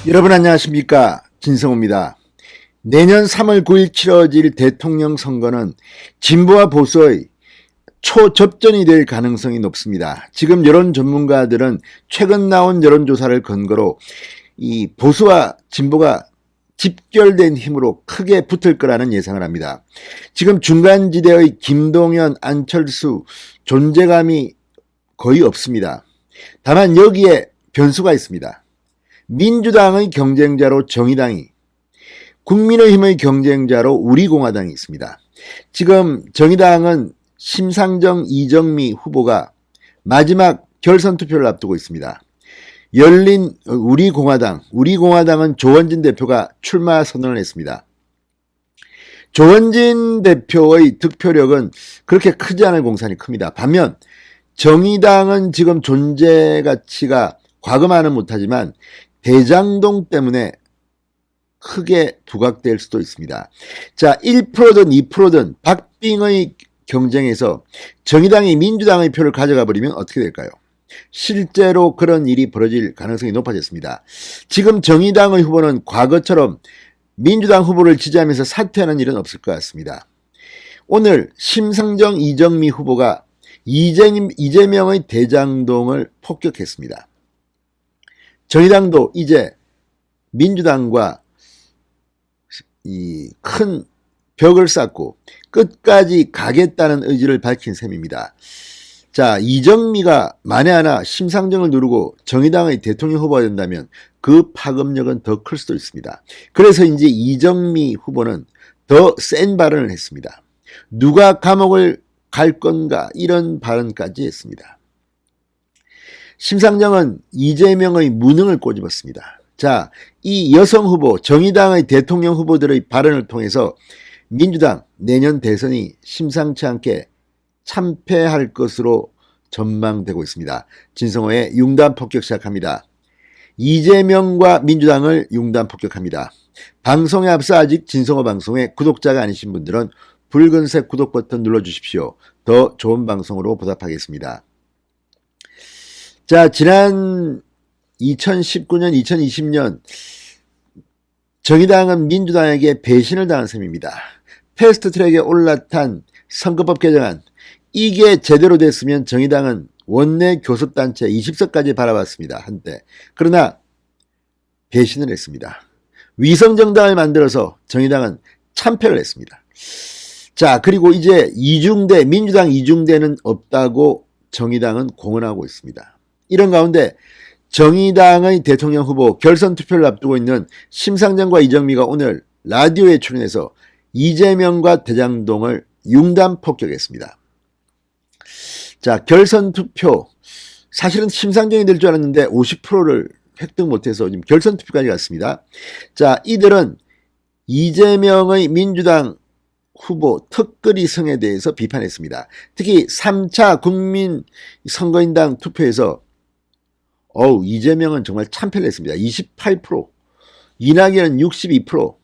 여러분 안녕하십니까, 진성호입니다. 내년 3월 9일 치러질 대통령 선거는 진보와 보수의 초접전이 될 가능성이 높습니다. 지금 여론 전문가들은 최근 나온 여론조사를 근거로 이 보수와 진보가 집결된 힘으로 크게 붙을 거라는 예상을 합니다. 지금 중간지대의 김동연, 안철수 존재감이 거의 없습니다. 다만 여기에 변수가 있습니다. 민주당의 경쟁자로 정의당이, 국민의힘의 경쟁자로 우리공화당이 있습니다. 지금 정의당은 심상정, 이정미 후보가 마지막 결선 투표를 앞두고 있습니다. 열린 우리공화당은 조원진 대표가 출마 선언을 했습니다. 조원진 대표의 득표력은 그렇게 크지 않을 공산이 큽니다. 반면 정의당은 지금 존재 가치가 과거만은 못하지만 대장동 때문에 크게 부각될 수도 있습니다. 자, 1%든 2%든 박빙의 경쟁에서 정의당이 민주당의 표를 가져가 버리면 어떻게 될까요? 실제로 그런 일이 벌어질 가능성이 높아졌습니다. 지금 정의당의 후보는 과거처럼 민주당 후보를 지지하면서 사퇴하는 일은 없을 것 같습니다. 오늘 심상정, 이정미 후보가 이재명의 대장동을 폭격했습니다. 정의당도 이제 민주당과 이 큰 벽을 쌓고 끝까지 가겠다는 의지를 밝힌 셈입니다. 자, 이정미가 만에 하나 심상정을 누르고 정의당의 대통령 후보가 된다면 그 파급력은 더 클 수도 있습니다. 그래서인지 이정미 후보는 더 센 발언을 했습니다. 누가 감옥을 갈 건가, 이런 발언까지 했습니다. 심상정은 이재명의 무능을 꼬집었습니다. 자, 이 여성 후보, 정의당의 대통령 후보들의 발언을 통해서 민주당 내년 대선이 심상치 않게 참패할 것으로 전망되고 있습니다. 진성호의 융단 폭격 시작합니다. 이재명과 민주당을 융단 폭격합니다. 방송에 앞서 아직 진성호 방송의 구독자가 아니신 분들은 붉은색 구독 버튼 눌러주십시오. 더 좋은 방송으로 보답하겠습니다. 자, 지난 2019년, 2020년 정의당은 민주당에게 배신을 당한 셈입니다. 패스트트랙에 올라탄 선거법 개정안, 이게 제대로 됐으면 정의당은 원내 교섭단체 20석까지 바라봤습니다. 한때. 그러나 배신을 했습니다. 위성정당을 만들어서 정의당은 참패를 했습니다. 자, 그리고 이제 민주당 이중대는 없다고 정의당은 공언하고 있습니다. 이런 가운데 정의당의 대통령 후보 결선 투표를 앞두고 있는 심상정과 이정미가 오늘 라디오에 출연해서 이재명과 대장동을 융단 폭격했습니다. 자, 결선 투표, 사실은 심상정이 될 줄 알았는데 50%를 획득 못해서 지금 결선 투표까지 갔습니다. 자, 이들은 이재명의 민주당 후보 특거리성에 대해서 비판했습니다. 특히 3차 국민선거인단 투표에서 이재명은 정말 참패를 했습니다. 28%, 이낙연은 62%.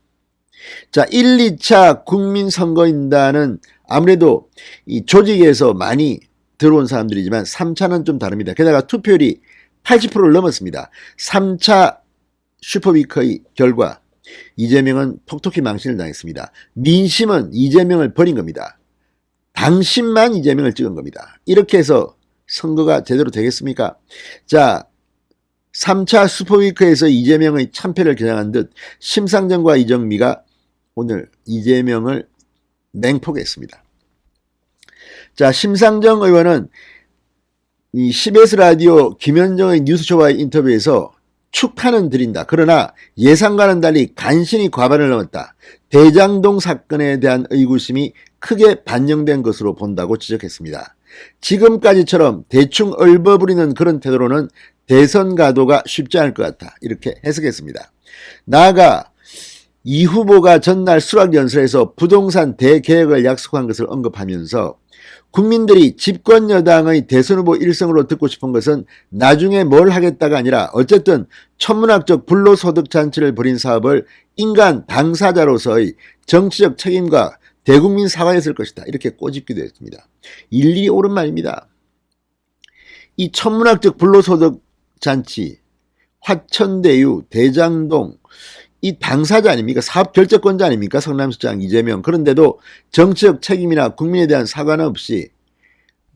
자, 1, 2차 국민선거인단은 아무래도 이 조직에서 많이 들어온 사람들이지만 3차는 좀 다릅니다. 게다가 투표율이 80%를 넘었습니다. 3차 슈퍼위크의 결과 이재명은 톡톡히 망신을 당했습니다. 민심은 이재명을 버린 겁니다. 당신만 이재명을 찍은 겁니다. 이렇게 해서 선거가 제대로 되겠습니까? 자, 3차 슈퍼위크에서 이재명의 참패를 겨냥한 듯 심상정과 이정미가 오늘 이재명을 맹폭했습니다. 자, 심상정 의원은 이 CBS 라디오 김현정의 뉴스쇼와의 인터뷰에서 축하는 드린다. 그러나 예상과는 달리 간신히 과반을 넘었다. 대장동 사건에 대한 의구심이 크게 반영된 것으로 본다고 지적했습니다. 지금까지처럼 대충 얼버무리는 그런 태도로는 대선 가도가 쉽지 않을 것 같다. 이렇게 해석했습니다. 나아가 이 후보가 전날 수락연설에서 부동산 대개혁을 약속한 것을 언급하면서 국민들이 집권 여당의 대선 후보 일성으로 듣고 싶은 것은 나중에 뭘 하겠다가 아니라 어쨌든 천문학적 불로소득 잔치를 벌인 사업을 인간 당사자로서의 정치적 책임과 대국민 사과했을 것이다. 이렇게 꼬집기도 했습니다. 일일이 옳은 말입니다. 이 천문학적 불로소득 잔치, 화천대유, 대장동 이 당사자 아닙니까? 사업 결재권자 아닙니까? 성남시장 이재명. 그런데도 정치적 책임이나 국민에 대한 사과는 없이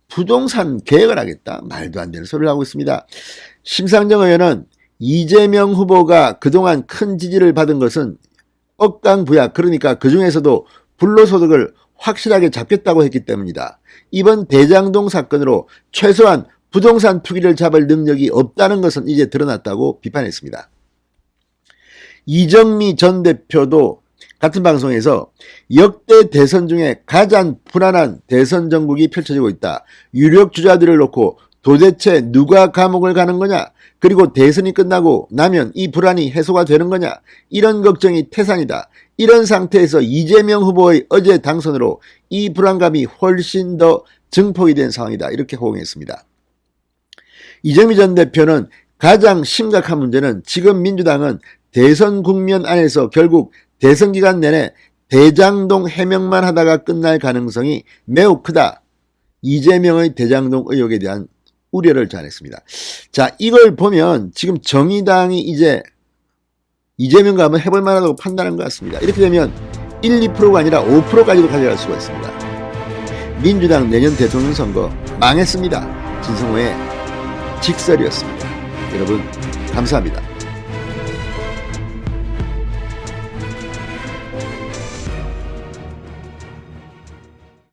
부동산 계획을 하겠다. 말도 안 되는 소리를 하고 있습니다. 심상정 의원은 이재명 후보가 그동안 큰 지지를 받은 것은 억강부약, 그러니까 그 중에서도 불로소득을 확실하게 잡겠다고 했기 때문이다. 이번 대장동 사건으로 최소한 부동산 투기를 잡을 능력이 없다는 것은 이제 드러났다고 비판했습니다. 이정미 전 대표도 같은 방송에서 역대 대선 중에 가장 불안한 대선 정국이 펼쳐지고 있다. 유력 주자들을 놓고 도대체 누가 감옥을 가는 거냐? 그리고 대선이 끝나고 나면 이 불안이 해소가 되는 거냐? 이런 걱정이 태산이다. 이런 상태에서 이재명 후보의 어제 당선으로 이 불안감이 훨씬 더 증폭이 된 상황이다. 이렇게 호응했습니다. 이정미 전 대표는 가장 심각한 문제는 지금 민주당은 대선 국면 안에서 결국 대선 기간 내내 대장동 해명만 하다가 끝날 가능성이 매우 크다. 이재명의 대장동 의혹에 대한 우려를 전했습니다. 자, 이걸 보면 지금 정의당이 이제 이재명과 한번 해볼 만하다고 판단한 것 같습니다. 이렇게 되면 1, 2%가 아니라 5%까지도 가져갈 수가 있습니다. 민주당 내년 대통령 선거 망했습니다. 진성호의 직설이었습니다. 여러분 감사합니다.